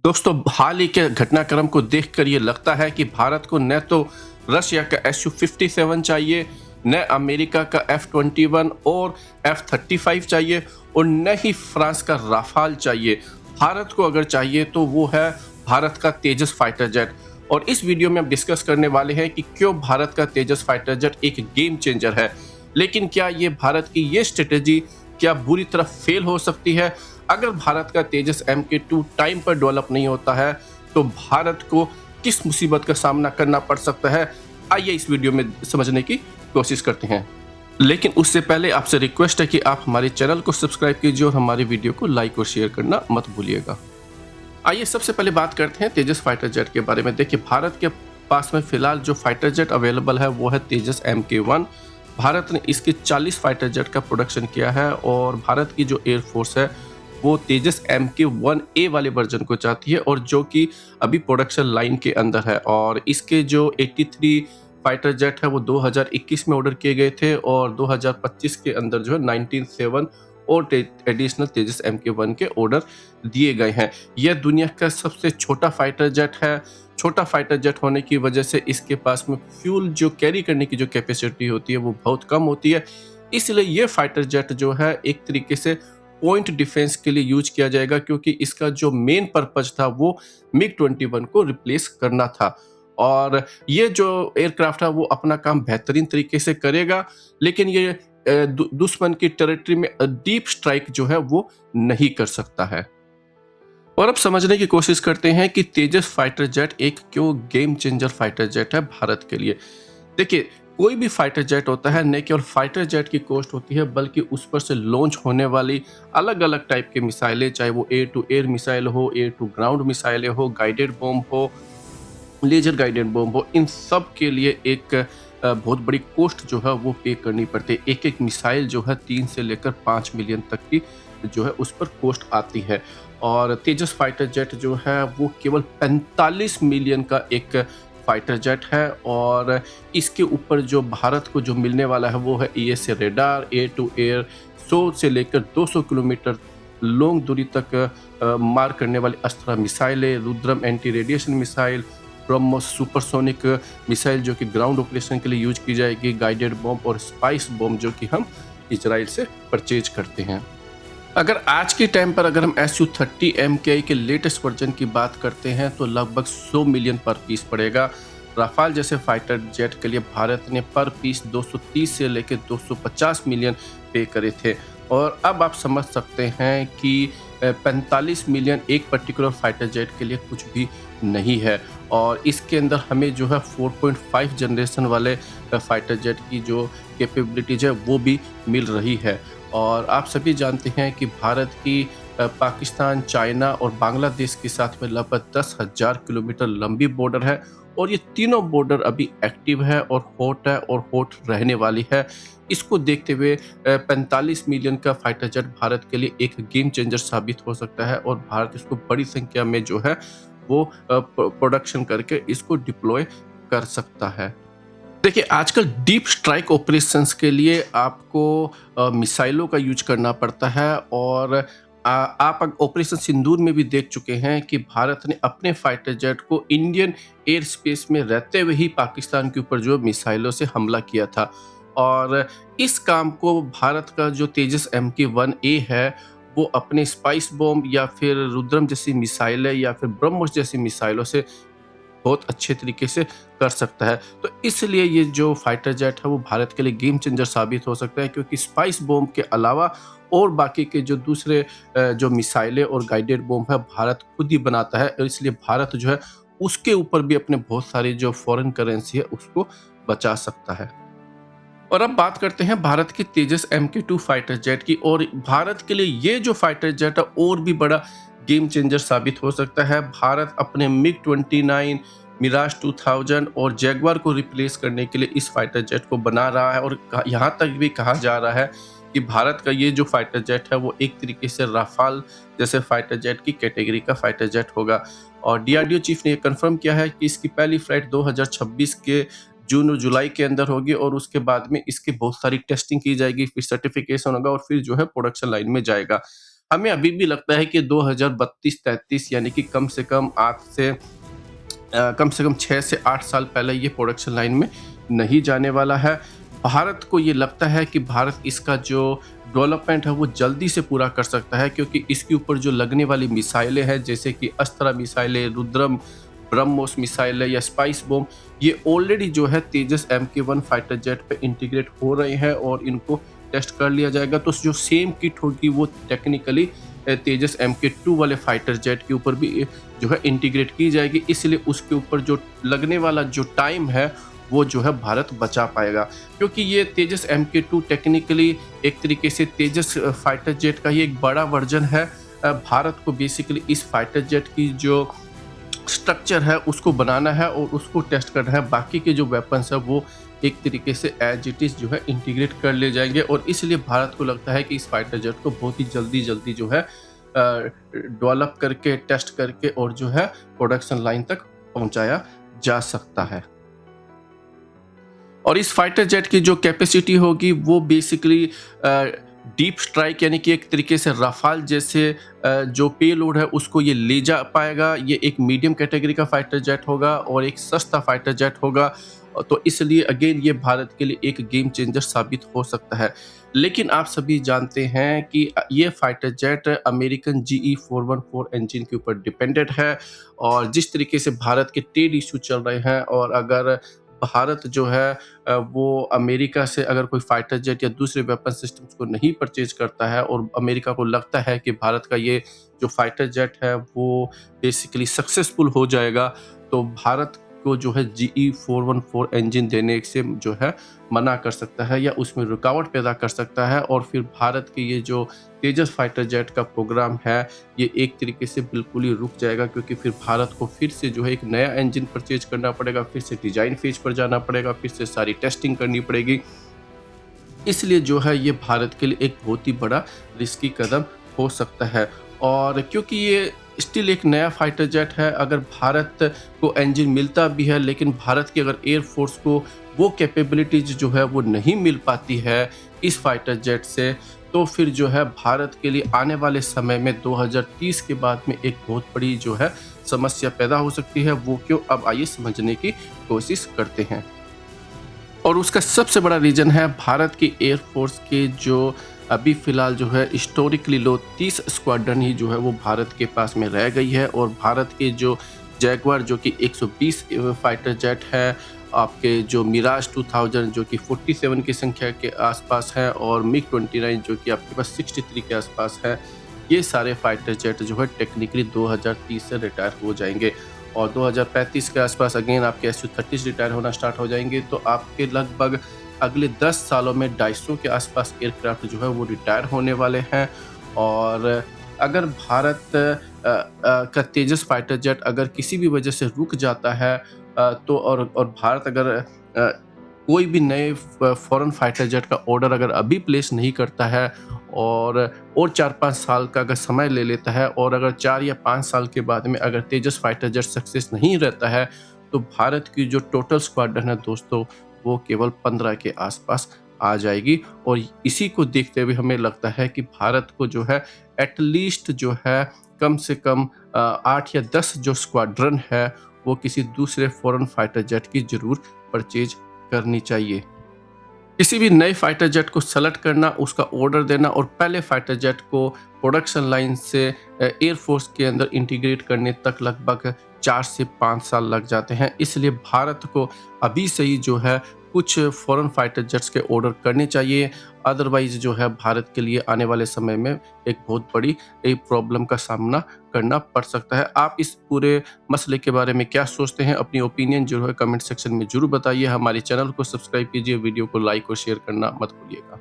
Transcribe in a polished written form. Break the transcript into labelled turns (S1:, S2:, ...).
S1: दोस्तों, हाल ही के घटनाक्रम को देखकर ये लगता है कि भारत को न तो रशिया का Su-57 चाहिए, न अमेरिका का F-21 और F-35 चाहिए और न ही फ्रांस का राफाल चाहिए। भारत को अगर चाहिए तो वो है भारत का तेजस फाइटर जेट। और इस वीडियो में हम डिस्कस करने वाले हैं कि क्यों भारत का तेजस फाइटर जेट एक गेम चेंजर है। लेकिन क्या ये भारत की ये स्ट्रेटेजी क्या बुरी तरह फेल हो सकती है? अगर भारत का तेजस MK2 टाइम पर डेवलप नहीं होता है तो भारत को किस मुसीबत का सामना करना पड़ सकता है? आइए इस वीडियो में समझने की कोशिश करते हैं। लेकिन उससे पहले आपसे रिक्वेस्ट है कि आप हमारे चैनल को सब्सक्राइब कीजिए और हमारी वीडियो को लाइक और शेयर करना मत भूलिएगा। आइए सबसे पहले बात करते हैं तेजस फाइटर जेट के बारे में। देखिए, भारत के पास में फिलहाल जो फाइटर जेट अवेलेबल है वो है तेजस MK1। भारत ने इसके 40 फाइटर जेट का प्रोडक्शन किया है और भारत की जो एयरफोर्स है वो तेजस MK1A वाले वर्जन को चाहती है और जो कि अभी प्रोडक्शन लाइन के अंदर है। और इसके जो 83 फाइटर जेट है वो 2021 में ऑर्डर किए गए थे और 2025 के अंदर जो है 197 और एडिशनल तेजस MK1 के ऑर्डर दिए गए हैं। यह दुनिया का सबसे छोटा फाइटर जेट है। छोटा फाइटर जेट होने की वजह से इसके पास में फ्यूल जो कैरी करने की जो कैपेसिटी होती है वो बहुत कम होती है। इसलिए ये फाइटर जेट जो है एक तरीके से पॉइंट डिफेंस के लिए यूज किया जाएगा, क्योंकि इसका जो मेन पर्पज था वो MiG-21 को रिप्लेस करना था। और ये जो एयरक्राफ्ट है वो अपना काम बेहतरीन तरीके से करेगा, लेकिन ये दुश्मन की टेरिटरी में डीप स्ट्राइक जो है वो नहीं कर सकता है। और अब समझने की कोशिश करते हैं कि तेजस फाइटर जेट एक क्यों गेम चेंजर फाइटर जेट है भारत के लिए। देखिए, कोई भी फाइटर जेट होता है न केवल फाइटर जेट की कॉस्ट होती है बल्कि उस पर से लॉन्च होने वाली अलग अलग टाइप के मिसाइलें, चाहे वो एयर टू एयर मिसाइल हो, एयर टू ग्राउंड मिसाइलें हो, गाइडेड बॉम्ब हो, लेजर गाइडेड बॉम्ब हो, इन सब के लिए एक बहुत बड़ी कॉस्ट जो है वो पे करनी पड़ती है। एक एक मिसाइल जो है 3 से लेकर 5 मिलियन तक की जो है उस पर कॉस्ट आती है। और तेजस फाइटर जेट जो है वो केवल 45 मिलियन का एक फाइटर जेट है और इसके ऊपर जो भारत को जो मिलने वाला है वो है ESA radar, air to air 100 से लेकर 200 किलोमीटर लॉन्ग दूरी तक मार करने वाली अस्त्र मिसाइलें, Rudram anti radiation missile, BrahMos supersonic missile जो कि ग्राउंड ऑपरेशन के लिए यूज की जाएगी, गाइडेड बॉम्ब और स्पाइस बॉम्ब जो कि हम इजराइल से परचेज करते हैं। अगर आज के टाइम पर अगर हम Su-30 MKI के लेटेस्ट वर्जन की बात करते हैं तो लगभग 100 मिलियन पर पीस पड़ेगा। राफाल जैसे फाइटर जेट के लिए भारत ने पर पीस 230 से लेकर 250 मिलियन पे करे थे। और अब आप समझ सकते हैं कि 45 मिलियन एक पर्टिकुलर फाइटर जेट के लिए कुछ भी नहीं है। और इसके अंदर हमें जो है 4.5 जनरेशन वाले फाइटर जेट की जो कैपेबिलिटीज है वो भी मिल रही है। और आप सभी जानते हैं कि भारत की पाकिस्तान, चाइना और बांग्लादेश के साथ में लगभग 10,000 किलोमीटर लंबी बॉर्डर है और ये तीनों बॉर्डर अभी एक्टिव है और हॉट रहने वाली है। इसको देखते हुए 45 मिलियन का फाइटर जेट भारत के लिए एक गेम चेंजर साबित हो सकता है और भारत इसको बड़ी संख्या में जो है वो प्रोडक्शन करके इसको डिप्लॉय कर सकता है। देखिए, आजकल डीप स्ट्राइक ऑपरेशंस के लिए आपको मिसाइलों का यूज करना पड़ता है और आप ऑपरेशन सिंदूर में भी देख चुके हैं कि भारत ने अपने फाइटर जेट को इंडियन एयर स्पेस में रहते हुए ही पाकिस्तान के ऊपर जो मिसाइलों से हमला किया था। और इस काम को भारत का जो तेजस MK1A है वो अपने स्पाइस बॉम्ब या फिर रुद्रम जैसी मिसाइलें या फिर ब्रह्मोस जैसी मिसाइलों से बहुत अच्छे तरीके से कर सकता है। तो इसलिए ये जो फाइटर जेट है वो भारत के लिए गेम चेंजर साबित हो सकता है, क्योंकि स्पाइस बॉम्ब के अलावा और बाकी के जो दूसरे जो मिसाइलें और गाइडेड बॉम्ब है भारत खुद ही बनाता है और इसलिए भारत जो है उसके ऊपर भी अपने बहुत सारी जो फॉरेन करेंसी है उसको बचा सकता है। और अब बात करते हैं भारत की तेजस MK2 फाइटर जेट की। और भारत के लिए ये जो फाइटर जेट है और भी बड़ा गेम चेंजर साबित हो सकता है। भारत अपने MiG-29, मिराज 2000 और जैगवार को रिप्लेस करने के लिए इस फाइटर जेट को बना रहा है और यहाँ तक भी कहा जा रहा है कि भारत का ये जो फाइटर जेट है वो एक तरीके से राफाल जैसे फाइटर जेट की कैटेगरी का फाइटर जेट होगा। और DRDO चीफ ने ये कंफर्म किया है कि इसकी पहली फ्लाइट 2026 के जून और जुलाई के अंदर होगी और उसके बाद में इसकी बहुत सारी टेस्टिंग की जाएगी, फिर सर्टिफिकेशन होगा और फिर जो है प्रोडक्शन लाइन में जाएगा। हमें अभी भी लगता है कि 2032-33 यानी कि कम से कम आज से कम से कम 6 से 8 साल पहले ये प्रोडक्शन लाइन में नहीं जाने वाला है। भारत को ये लगता है कि भारत इसका जो डेवलपमेंट है वो जल्दी से पूरा कर सकता है, क्योंकि इसके ऊपर जो लगने वाली मिसाइलें हैं जैसे कि अस्त्रा मिसाइलें, रुद्रम, ब्रह्मोस मिसाइलें या स्पाइस बॉम्ब, ये ऑलरेडी जो है तेजस MK1 फाइटर जेट पे इंटीग्रेट हो रहे हैं और इनको टेस्ट कर लिया जाएगा। तो जो सेम किट होगी वो टेक्निकली तेजस MK2 वाले फाइटर जेट के ऊपर भी जो है इंटीग्रेट की जाएगी, इसलिए उसके ऊपर जो लगने वाला जो टाइम है वो जो है भारत बचा पाएगा। क्योंकि ये तेजस MK2 टेक्निकली एक तरीके से तेजस फाइटर जेट का ही एक बड़ा वर्जन है। भारत को बेसिकली इस फाइटर जेट की जो स्ट्रक्चर है उसको बनाना है और उसको टेस्ट करना है। बाकी के जो वेपन्स है वो एक तरीके से एज इट इज जो है इंटीग्रेट कर ले जाएंगे, और इसलिए भारत को लगता है कि इस फाइटर जेट को बहुत ही जल्दी जो है डेवलप करके, टेस्ट करके और जो है प्रोडक्शन लाइन तक पहुंचाया जा सकता है। और इस फाइटर जेट की जो कैपेसिटी होगी वो बेसिकली डीप स्ट्राइक यानी कि एक तरीके से रफाल जैसे जो पेलोड है उसको ये ले जा पाएगा। ये एक मीडियम कैटेगरी का फाइटर जेट होगा और एक सस्ता फाइटर जेट होगा, तो इसलिए अगेन ये भारत के लिए एक गेम चेंजर साबित हो सकता है। लेकिन आप सभी जानते हैं कि ये fighter jet American GE414 engine के ऊपर डिपेंडेंट है, और जिस तरीके से भारत के ट्रेड इशू चल रहे हैं, और अगर भारत जो है वो अमेरिका से अगर कोई फाइटर जेट या दूसरे वेपन सिस्टम्स को नहीं परचेज करता है और अमेरिका को लगता है कि भारत का ये जो फाइटर जेट है वो बेसिकली सक्सेसफुल हो जाएगा, तो भारत को जो है GE414 इंजन देने से जो है मना कर सकता है या उसमें रुकावट पैदा कर सकता है, और फिर भारत के ये जो तेजस फाइटर जेट का प्रोग्राम है ये एक तरीके से बिल्कुल ही रुक जाएगा, क्योंकि फिर भारत को फिर से जो है एक नया इंजन परचेज करना पड़ेगा, फिर से डिजाइन फेज पर जाना पड़ेगा, फिर से सारी टेस्टिंग करनी पड़ेगी। इसलिए जो है ये भारत के लिए एक बहुत ही बड़ा रिस्की कदम हो सकता है। और क्योंकि ये स्टिल एक नया फाइटर जेट है, अगर भारत को इंजन मिलता भी है लेकिन भारत की अगर एयरफोर्स को वो कैपेबिलिटीज जो है वो नहीं मिल पाती है इस फाइटर जेट से, तो फिर जो है भारत के लिए आने वाले समय में 2030 के बाद में एक बहुत बड़ी जो है समस्या पैदा हो सकती है। वो क्यों, अब आइए समझने की कोशिश करते हैं। और उसका सबसे बड़ा रीज़न है भारत की एयरफोर्स के जो अभी फ़िलहाल जो है हिस्टोरिकली लो 30 स्क्वाड्रन ही जो है वो भारत के पास में रह गई है, और भारत के जो जैगवार जो कि 120 फाइटर जेट है, आपके जो मिराज 2000 जो कि 47 की संख्या के आसपास है, और मिग-29 जो कि आपके पास 63 के आसपास है, ये सारे फाइटर जेट जो है टेक्निकली 2030 से रिटायर हो जाएंगे, और 2035 के आसपास अगेन आपके Su-30 रिटायर होना स्टार्ट हो जाएंगे। तो आपके लगभग अगले 10 सालों में 250 के आसपास एयरक्राफ्ट जो है वो रिटायर होने वाले हैं। और अगर भारत का तेजस फाइटर जेट अगर किसी भी वजह से रुक जाता है तो और भारत अगर कोई भी नए फॉरेन फाइटर जेट का ऑर्डर अगर अभी प्लेस नहीं करता है और 4-5 साल का अगर समय ले लेता है, और अगर 4 या 5 साल के बाद में अगर तेजस फाइटर जेट सक्सेस नहीं रहता है, तो भारत की जो टोटल स्क्वाड्रन है दोस्तों वो केवल 15 के आसपास आ जाएगी। और इसी को देखते हुए हमें लगता है कि भारत को जो है एटलीस्ट जो है कम से कम 8 या 10 जो स्क्वाड्रन है वो किसी दूसरे फॉरेन फाइटर जेट की जरूर परचेज करनी चाहिए। किसी भी नए फाइटर जेट को सेलेक्ट करना, उसका ऑर्डर देना और पहले फाइटर जेट को प्रोडक्शन लाइन से एयरफोर्स के अंदर इंटीग्रेट करने तक लगभग 4 से 5 साल लग जाते हैं। इसलिए भारत को अभी से ही जो है कुछ फॉरेन फाइटर जेट्स के ऑर्डर करने चाहिए, अदरवाइज जो है भारत के लिए आने वाले समय में एक बहुत बड़ी एक प्रॉब्लम का सामना करना पड़ सकता है। आप इस पूरे मसले के बारे में क्या सोचते हैं? अपनी ओपिनियन जो है कमेंट सेक्शन में जरूर बताइए। हमारे चैनल को सब्सक्राइब कीजिए, वीडियो को लाइक और शेयर करना मत भूलिएगा।